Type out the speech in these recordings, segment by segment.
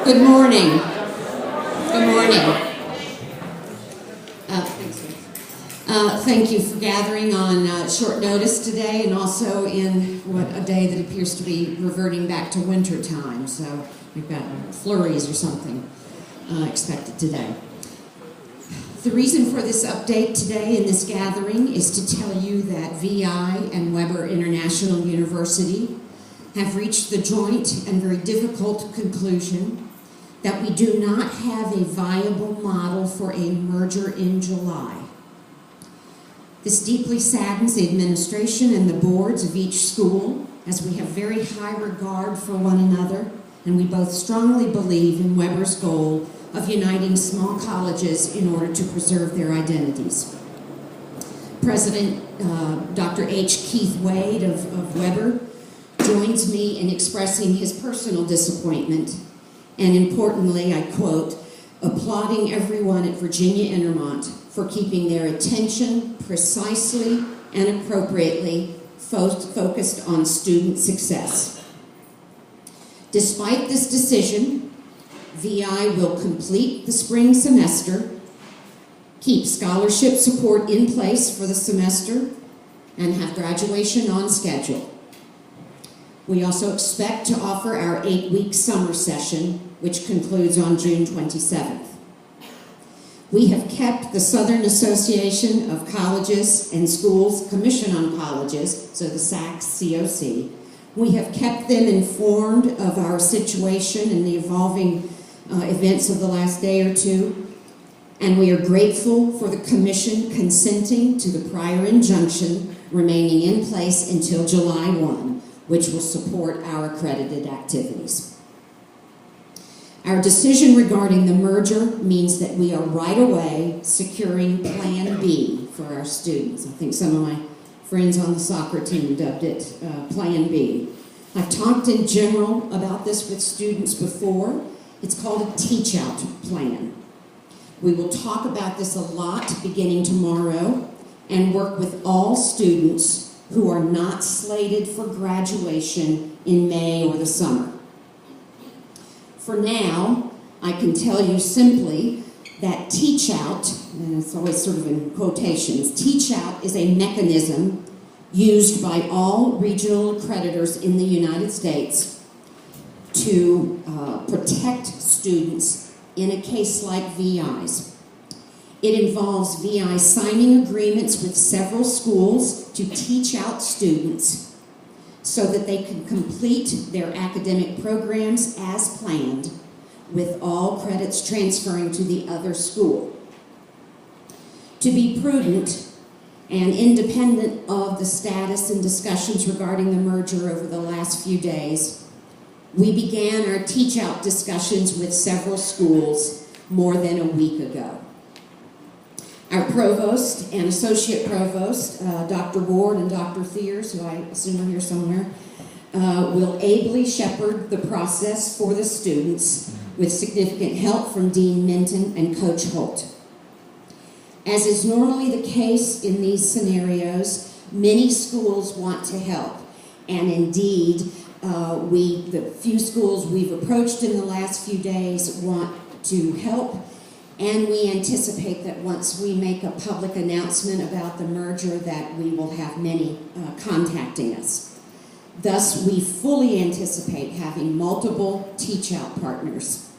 Good morning. Good morning. Thank you for gathering on short notice today, and also in a day that appears to be reverting back to winter time. So we've got flurries or something expected today. The reason for this update today in this gathering is to tell you that VI and Weber International University have reached the joint and very difficult conclusion that we do not have a viable model for a merger in July. This deeply saddens the administration and the boards of each school, as we have very high regard for one another, and we both strongly believe in Weber's goal of uniting small colleges in order to preserve their identities. President Dr. H. Keith Wade of Weber joins me in expressing his personal disappointment, and importantly, I quote, applauding everyone at Virginia Intermont for keeping their attention precisely and appropriately focused on student success. Despite this decision, VI will complete the spring semester, keep scholarship support in place for the semester, and have graduation on schedule. We also expect to offer our 8-week summer session, which concludes on June 27th. We have kept the Southern Association of Colleges and Schools Commission on Colleges, so the SACS-COC. We have kept them informed of our situation and the evolving events of the last day or two, and we are grateful for the Commission consenting to the prior injunction remaining in place until July 1, which will support our accredited activities. Our decision regarding the merger means that we are right away securing Plan B for our students. I think some of my friends on the soccer team dubbed it Plan B. I've talked in general about this with students before. It's called a teach-out plan. We will talk about this a lot beginning tomorrow and work with all students who are not slated for graduation in May or the summer. For now, I can tell you simply that teach-out, and it's always sort of in quotations, teach-out is a mechanism used by all regional accreditors in the United States to protect students in a case like VI's. It involves VI signing agreements with several schools to teach out students so that they can complete their academic programs as planned, with all credits transferring to the other school. To be prudent and independent of the status and discussions regarding the merger over the last few days, we began our teach-out discussions with several schools more than a week ago. Our provost and associate provost, Dr. Ward and Dr. Thiers, who I assume are here somewhere, will ably shepherd the process for the students with significant help from Dean Minton and Coach Holt. As is normally the case in these scenarios, many schools want to help, and indeed, the few schools we've approached in the last few days want to help. And we anticipate that once we make a public announcement about the merger that we will have many contacting us. Thus, we fully anticipate having multiple teach-out partners.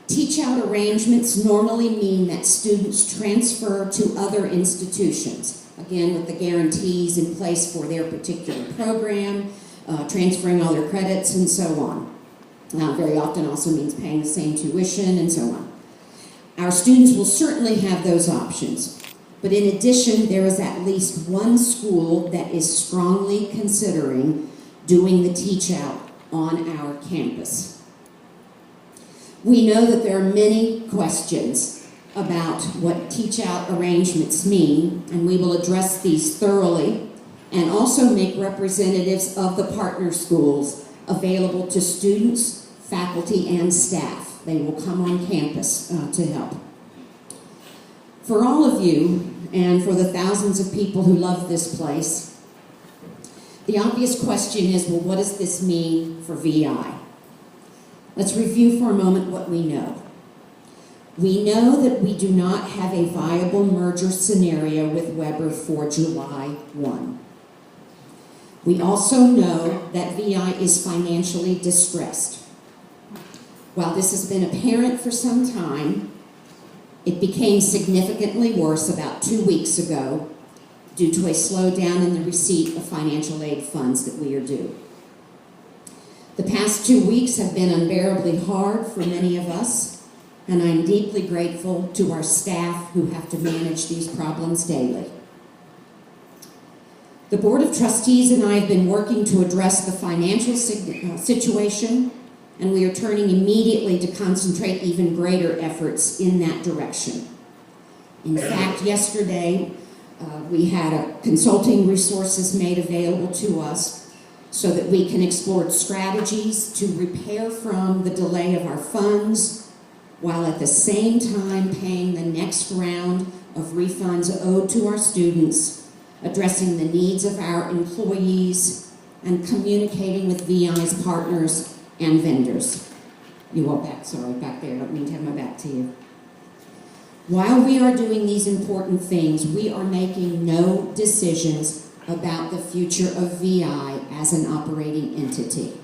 Teach-out arrangements normally mean that students transfer to other institutions, again with the guarantees in place for their particular program, transferring all their credits and so on. Very often also means paying the same tuition and so on. Our students will certainly have those options, but in addition, there is at least one school that is strongly considering doing the teach-out on our campus. We know that there are many questions about what teach-out arrangements mean, and we will address these thoroughly and also make representatives of the partner schools available to students, faculty, and staff. They will come on campus to help. For all of you, and for the thousands of people who love this place, the obvious question is, well, what does this mean for VI? Let's review for a moment what we know. We know that we do not have a viable merger scenario with Weber for July 1. We also know that VI is financially distressed. While this has been apparent for some time, it became significantly worse about 2 weeks ago due to a slowdown in the receipt of financial aid funds that we are due. The past 2 weeks have been unbearably hard for many of us, and I'm deeply grateful to our staff who have to manage these problems daily. The Board of Trustees and I have been working to address the financial situation, and we are turning immediately to concentrate even greater efforts in that direction. In fact, yesterday, we had consulting resources made available to us so that we can explore strategies to repair from the delay of our funds, while at the same time paying the next round of refunds owed to our students, addressing the needs of our employees, and communicating with VI's partners and vendors. You all back there, I don't mean to have my back to you. While we are doing these important things, we are making no decisions about the future of VI as an operating entity.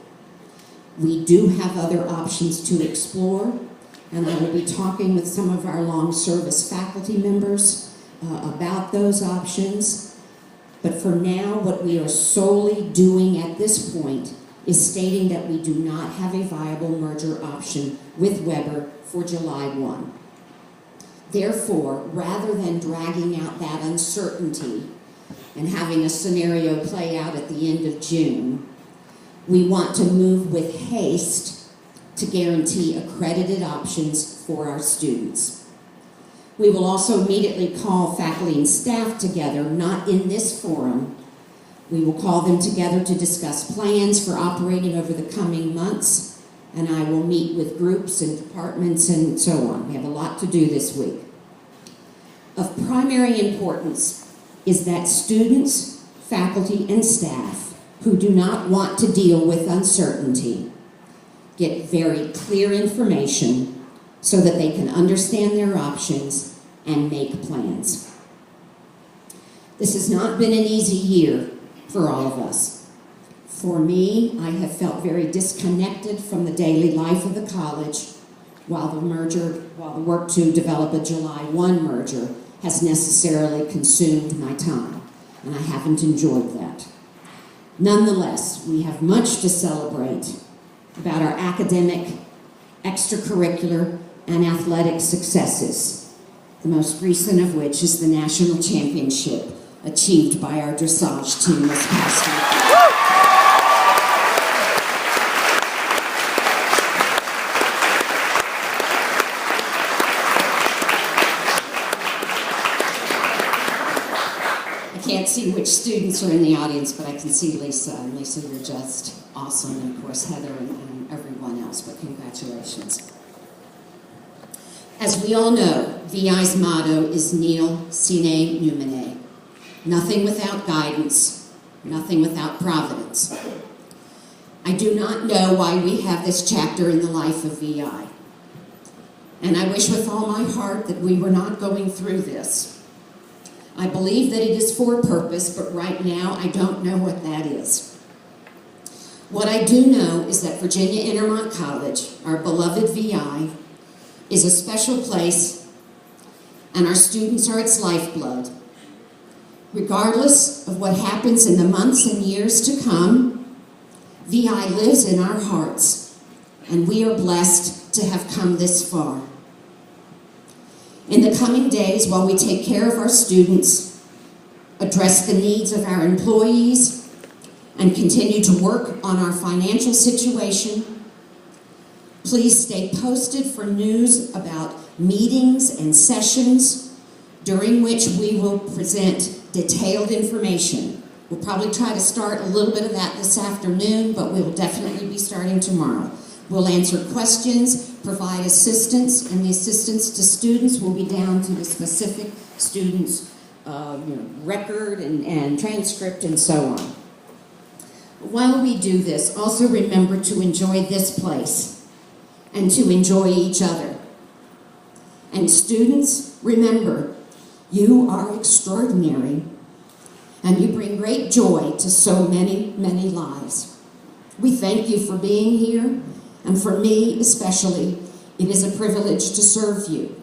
We do have other options to explore, and I will be talking with some of our long service faculty members about those options. But for now, what we are solely doing at this point is stating that we do not have a viable merger option with Weber for July 1. Therefore, rather than dragging out that uncertainty and having a scenario play out at the end of June, we want to move with haste to guarantee accredited options for our students. We will also immediately call faculty and staff together, not in this forum. We will call them together to discuss plans for operating over the coming months, and I will meet with groups and departments and so on. We have a lot to do this week. Of primary importance is that students, faculty, and staff who do not want to deal with uncertainty get very clear information so that they can understand their options and make plans. This has not been an easy year for all of us. For me, I have felt very disconnected from the daily life of the college while the work to develop a July 1 merger has necessarily consumed my time, and I haven't enjoyed that. Nonetheless, we have much to celebrate about our academic, extracurricular, and athletic successes, the most recent of which is the national championship achieved by our dressage team this past week. I can't see which students are in the audience, but I can see Lisa. And Lisa, you're just awesome. And of course, Heather and everyone else, but congratulations. As we all know, VI's motto is Nil sine numine. Nothing without guidance, nothing without providence. I do not know why we have this chapter in the life of VI. And I wish with all my heart that we were not going through this. I believe that it is for a purpose, but right now I don't know what that is. What I do know is that Virginia Intermont College, our beloved VI, is a special place, and our students are its lifeblood. Regardless of what happens in the months and years to come, VI lives in our hearts, and we are blessed to have come this far. In the coming days, while we take care of our students, address the needs of our employees, and continue to work on our financial situation, please stay posted for news about meetings and sessions during which we will present detailed information. We'll probably try to start a little bit of that this afternoon, but we will definitely be starting tomorrow. We'll answer questions, provide assistance, and the assistance to students will be down to the specific student's record and transcript and so on. While we do this, also remember to enjoy this place. and to enjoy each other. And students, remember, you are extraordinary, and you bring great joy to so many, many lives. We thank you for being here, and for me especially, it is a privilege to serve you.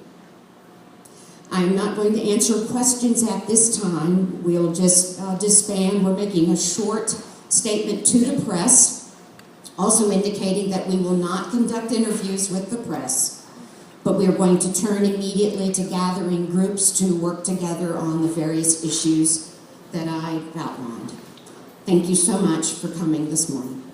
I am not going to answer questions at this time. We'll just disband. We're making a short statement to the press, also indicating that we will not conduct interviews with the press, but we are going to turn immediately to gathering groups to work together on the various issues that I outlined. Thank you so much for coming this morning.